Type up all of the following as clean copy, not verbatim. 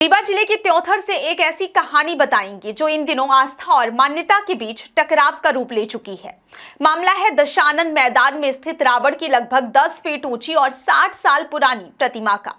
रीवा जिले के त्योथर से एक ऐसी कहानी बताएंगे जो इन दिनों आस्था और मान्यता के बीच टकराव का रूप ले चुकी है। मामला है दशानन मैदान में स्थित रावण की लगभग 10 फीट ऊंची और 60 साल पुरानी प्रतिमा का।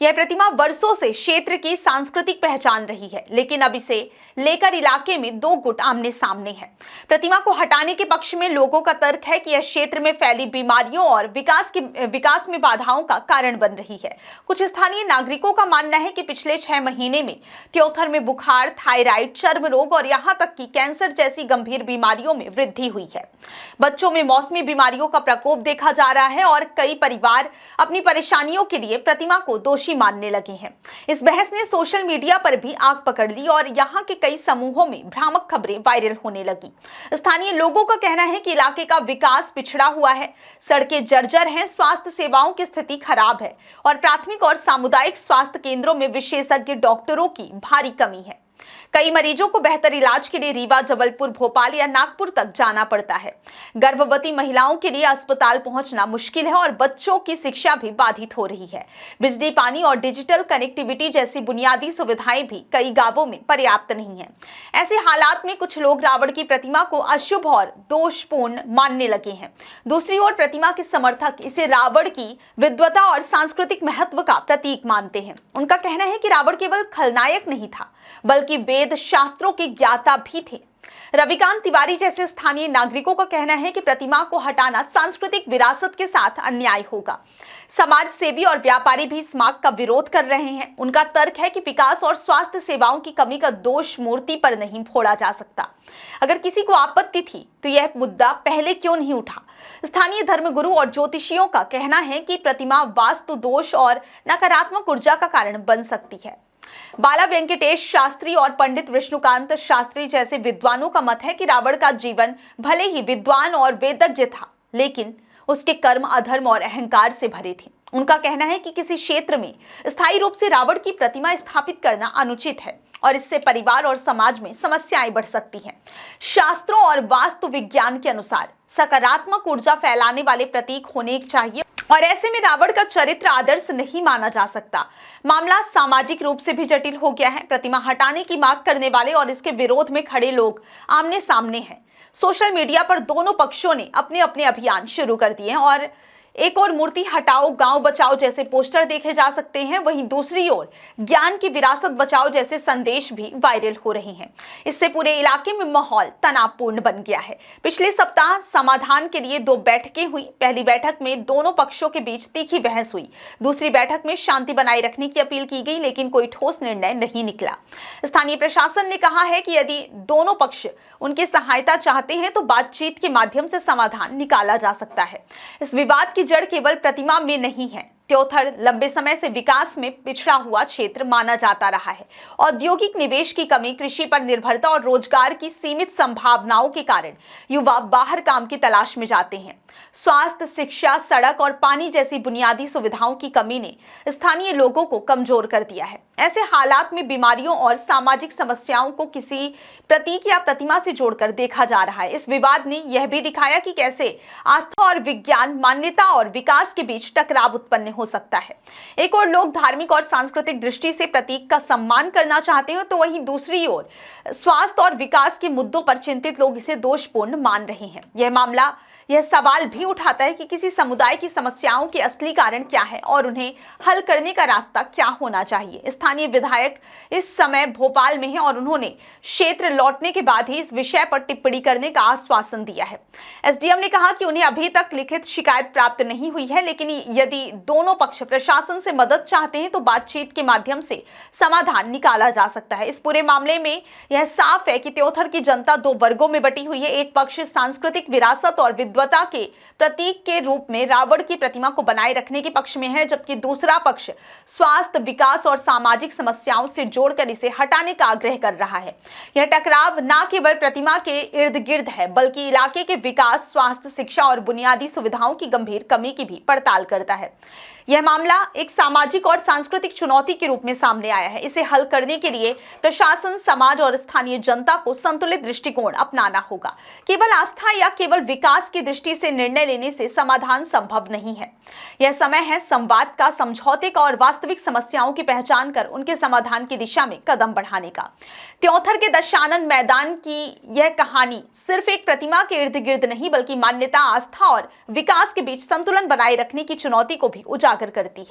यह प्रतिमा वर्षों से क्षेत्र की सांस्कृतिक पहचान रही है, लेकिन अब इसे लेकर इलाके में दो गुट आमने सामने हैं। प्रतिमा को हटाने के पक्ष में लोगों का तर्क है कि यह क्षेत्र में फैली बीमारियों और विकास में बाधाओं का कारण बन रही है। कुछ स्थानीय नागरिकों का मानना है कि पिछले 6 महीने में त्योथर में बुखार, थायराइड, चर्म रोग और यहां तक कि कैंसर जैसी गंभीर बीमारियों में वृद्धि हुई है। बच्चों में मौसमी बीमारियों का प्रकोप देखा जा रहा है और कई परिवार अपनी परेशानियों के लिए प्रतिमा को दोषी मानने लगे हैं। इस बहस ने सोशल मीडिया पर भी आग पकड़ ली और यहाँ के कई समूहों में भ्रामक खबरें वायरल होने लगी। स्थानीय लोगों का कहना है कि इलाके का विकास पिछड़ा हुआ है, सड़कें जर्जर हैं, स्वास्थ्य सेवाओं की स्थिति खराब है और प्राथमिक और सामुदायिक स्वास्थ्य केंद्रों में विशेषज्ञ डॉक्टरों की भारी कमी है। कई मरीजों को बेहतर इलाज के लिए रीवा, जबलपुर, भोपाल या नागपुर तक जाना पड़ता है। गर्भवती महिलाओं के लिए अस्पताल पहुंचना मुश्किल है और बच्चों की शिक्षा भी बाधित हो रही है। बिजली, पानी और डिजिटल कनेक्टिविटी जैसी बुनियादी सुविधाएं भी कई गांवों में पर्याप्त नहीं है। ऐसे हालात में कुछ लोग रावण की प्रतिमा को अशुभ और दोषपूर्ण मानने लगे हैं। दूसरी ओर प्रतिमा के समर्थक इसे रावण की विद्वता और सांस्कृतिक महत्व का प्रतीक मानते हैं। उनका कहना है कि रावण केवल खलनायक नहीं था, बल्कि वेद शास्त्रों के ज्ञाता भी थे। रविकांत तिवारी जैसे स्थानीय नागरिकों का कहना है कि प्रतिमा को हटाना सांस्कृतिक विरासत के साथ अन्याय होगा। समाज सेवी और व्यापारी भी इस मांग का विरोध कर रहे हैं। उनका तर्क है कि विकास और स्वास्थ्य सेवाओं की कमी का दोष मूर्ति पर नहीं फोड़ा जा सकता। अगर किसी को आपत्ति थी तो यह मुद्दा पहले क्यों नहीं उठा। स्थानीय धर्मगुरु और ज्योतिषियों का कहना है कि प्रतिमा वास्तु दोष और नकारात्मक ऊर्जा का कारण बन सकती है। बाला वेंकटेश शास्त्री और पंडित विष्णुकांत शास्त्री जैसे विद्वानों का मत है कि रावण का जीवन भले ही विद्वान और वेदज्ञ था, लेकिन उसके कर्म अधर्म और अहंकार से भरे थे। उनका कहना है कि किसी क्षेत्र में स्थायी रूप से रावण की प्रतिमा स्थापित करना अनुचित है और इससे परिवार और समाज में समस्याएं बढ़ सकती हैं। शास्त्रों और वास्तु विज्ञान के अनुसार सकारात्मक ऊर्जा फैलाने वाले प्रतीक होने चाहिए और ऐसे में रावण का चरित्र आदर्श नहीं माना जा सकता। मामला सामाजिक रूप से भी जटिल हो गया है। प्रतिमा हटाने की मांग करने वाले और इसके विरोध में खड़े लोग आमने सामने हैं। सोशल मीडिया पर दोनों पक्षों ने अपने अपने अभियान शुरू कर दिए हैं और एक और मूर्ति हटाओ गांव बचाओ जैसे पोस्टर देखे जा सकते हैं, वहीं दूसरी ओर ज्ञान की विरासत बचाओ जैसे संदेश भी वायरल हो रहे हैं। इससे पूरे इलाके में माहौल तनावपूर्ण बन गया है। पिछले सप्ताह समाधान के लिए 2 बैठकें हुई। पहली बैठक में दोनों पक्षों के बीच तीखी बहस हुई। दूसरी बैठक में शांति बनाए रखने की अपील की गई, लेकिन कोई ठोस निर्णय नहीं निकला। स्थानीय प्रशासन ने कहा है कि यदि दोनों पक्ष उनकी सहायता चाहते हैं तो बातचीत के माध्यम से समाधान निकाला जा सकता है। इस विवाद की जड़ केवल प्रतिमा में नहीं है। त्योथर लंबे समय से विकास में पिछड़ा हुआ क्षेत्र माना जाता रहा है। औद्योगिक निवेश की कमी, कृषि पर निर्भरता और रोजगार की सीमित संभावनाओं के कारण युवा बाहर काम की तलाश में जाते हैं। स्वास्थ्य, शिक्षा, सड़क और पानी जैसी बुनियादी सुविधाओं की कमी ने स्थानीय लोगों को कमजोर कर दिया है। ऐसे हालात में बीमारियों और सामाजिक समस्याओं को किसी प्रतीक या प्रतिमा से जोड़कर देखा जा रहा है। इस विवाद ने यह भी दिखाया कि कैसे आस्था और विज्ञान, मान्यता और विकास के बीच टकराव उत्पन्न हो सकता है। एक और लोग धार्मिक और सांस्कृतिक दृष्टि से प्रतीक का सम्मान करना चाहते हो, तो वहीं दूसरी ओर स्वास्थ्य और विकास के मुद्दों पर चिंतित लोग इसे दोषपूर्ण मान रहे हैं। यह सवाल भी उठाता है कि किसी समुदाय की समस्याओं के असली कारण क्या है और उन्हें हल करने का रास्ता क्या होना चाहिए। स्थानीय विधायक इस समय भोपाल में हैं और उन्होंने क्षेत्र लौटने के बाद ही इस विषय पर टिप्पणी करने का आश्वासन दिया है। एसडीएम ने कहा कि उन्हें अभी तक लिखित शिकायत प्राप्त नहीं हुई है, लेकिन यदि दोनों पक्ष प्रशासन से मदद चाहते हैं तो बातचीत के माध्यम से समाधान निकाला जा सकता है। इस पूरे मामले में यह साफ है कि त्योथर की जनता 2 वर्गों में बटी हुई है। एक पक्ष सांस्कृतिक विरासत और विद्वता के प्रतीक के रूप में रावण की प्रतिमा को बनाए रखने के पक्ष में है, जबकि दूसरा पक्ष स्वास्थ्य, विकास और सामाजिक समस्याओं से जोड़कर इसे हटाने का आग्रह कर रहा है। यह टकराव न केवल प्रतिमा के इर्द गिर्द है, बल्कि इलाके के विकास, स्वास्थ्य, शिक्षा और बुनियादी सुविधाओं की गंभीर कमी की भी पड़ताल करता है। यह मामला एक सामाजिक और सांस्कृतिक चुनौती के रूप में सामने आया है। इसे हल करने के लिए प्रशासन, समाज और स्थानीय जनता को संतुलित दृष्टिकोण अपनाना होगा। केवल आस्था या केवल विकास की दृष्टि से निर्णय लेने से समाधान संभव नहीं है। यह समय है संवाद का, समझौते का और वास्तविक समस्याओं की पहचान कर उनके समाधान की दिशा में कदम बढ़ाने का। त्योंथर के दशानन मैदान की यह कहानी सिर्फ एक प्रतिमा के इर्द गिर्द नहीं, बल्कि मान्यता, आस्था और विकास के बीच संतुलन बनाए रखने की चुनौती को भी उजागर करती है।